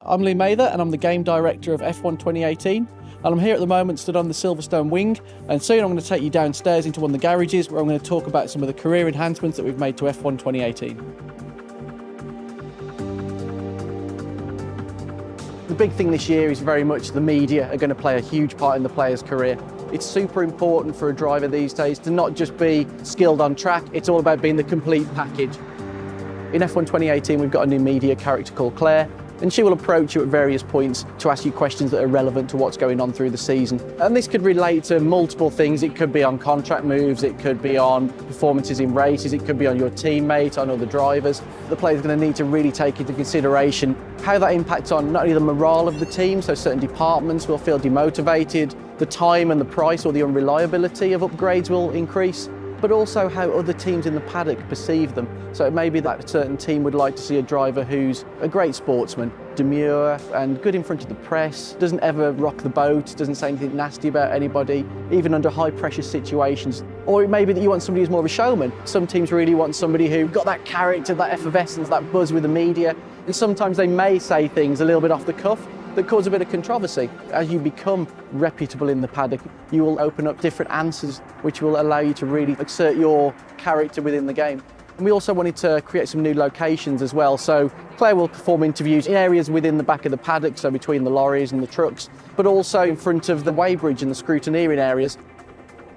I'm Lee Mather and I'm the Game Director of F1 2018, and I'm here at the moment stood on the Silverstone wing, and soon I'm going to take you downstairs into one of the garages where I'm going to talk about some of the career enhancements that we've made to F1 2018. The big thing this year is very much the media are going to play a huge part in the player's career. It's super important for a driver these days to not just be skilled on track, it's all about being the complete package. In F1 2018 we've got a new media character called Claire, and she will approach you at various points to ask you questions that are relevant to what's going on through the season. And this could relate to multiple things. It could be on contract moves, it could be on performances in races, it could be on your teammate, on other drivers. The player's going to need to really take into consideration how that impacts on not only the morale of the team, so certain departments will feel demotivated, the time and the price or the unreliability of upgrades will increase, but also how other teams in the paddock perceive them. So it may be that a certain team would like to see a driver who's a great sportsman, demure and good in front of the press, doesn't ever rock the boat, doesn't say anything nasty about anybody, even under high pressure situations. Or it may be that you want somebody who's more of a showman. Some teams really want somebody who's got that character, that effervescence, that buzz with the media. And sometimes they may say things a little bit off the cuff that cause a bit of controversy. As you become reputable in the paddock, you will open up different answers which will allow you to really exert your character within the game. And we also wanted to create some new locations as well. So Claire will perform interviews in areas within the back of the paddock, so between the lorries and the trucks, but also in front of the weighbridge and the scrutineering areas.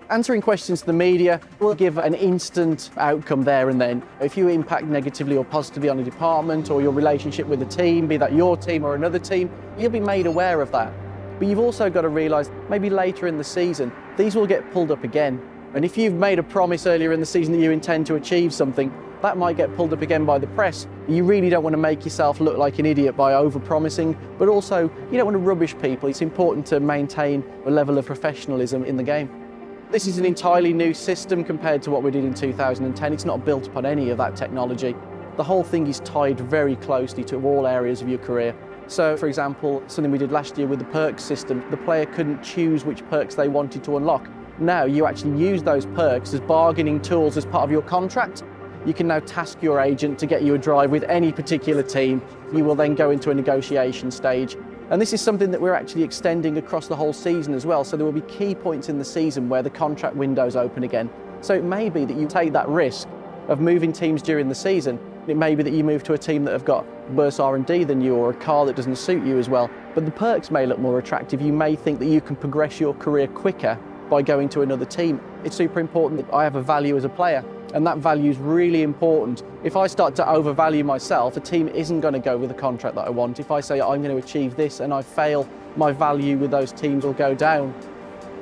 Answering questions to the media will give an instant outcome there and then. If you impact negatively or positively on a department or your relationship with a team, be that your team or another team, you'll be made aware of that. But you've also got to realise maybe later in the season, these will get pulled up again. And if you've made a promise earlier in the season that you intend to achieve something, that might get pulled up again by the press. You really don't want to make yourself look like an idiot by over-promising, but also you don't want to rubbish people. It's important to maintain a level of professionalism in the game. This is an entirely new system compared to what we did in 2010. It's not built upon any of that technology. The whole thing is tied very closely to all areas of your career. So, for example, something we did last year with the perks system, the player couldn't choose which perks they wanted to unlock. Now you actually use those perks as bargaining tools as part of your contract. You can now task your agent to get you a drive with any particular team. You will then go into a negotiation stage. And this is something that we're actually extending across the whole season as well. So there will be key points in the season where the contract window's open again. So it may be that you take that risk of moving teams during the season. It may be that you move to a team that have got worse R&D than you or a car that doesn't suit you as well. But the perks may look more attractive. You may think that you can progress your career quicker by going to another team. It's super important that I have a value as a player. And that value is really important. If I start to overvalue myself, a team isn't going to go with the contract that I want. If I say I'm going to achieve this and I fail, my value with those teams will go down.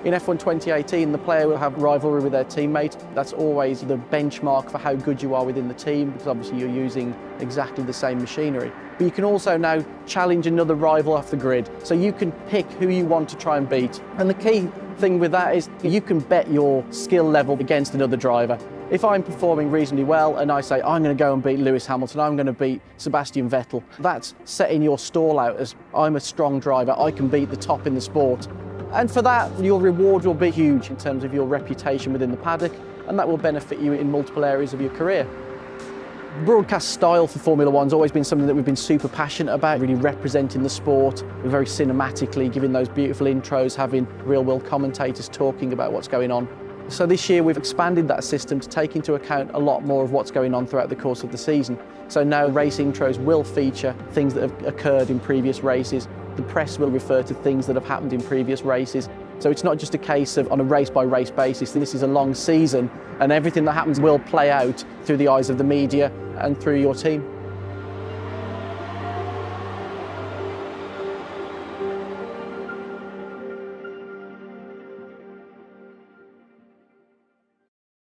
In F1 2018, the player will have rivalry with their teammate. That's always the benchmark for how good you are within the team, because obviously you're using exactly the same machinery. But you can also now challenge another rival off the grid. So you can pick who you want to try and beat. And the key thing with that is you can bet your skill level against another driver. If I'm performing reasonably well and I say, I'm going to go and beat Lewis Hamilton, I'm going to beat Sebastian Vettel, that's setting your stall out as I'm a strong driver, I can beat the top in the sport. And for that, your reward will be huge in terms of your reputation within the paddock, and that will benefit you in multiple areas of your career. Broadcast style for Formula One's always been something that we've been super passionate about, really representing the sport very cinematically, giving those beautiful intros, having real-world commentators talking about what's going on. So this year we've expanded that system to take into account a lot more of what's going on throughout the course of the season. So now race intros will feature things that have occurred in previous races. The press will refer to things that have happened in previous races. So it's not just a case of on a race-by-race basis. This is a long season and everything that happens will play out through the eyes of the media and through your team.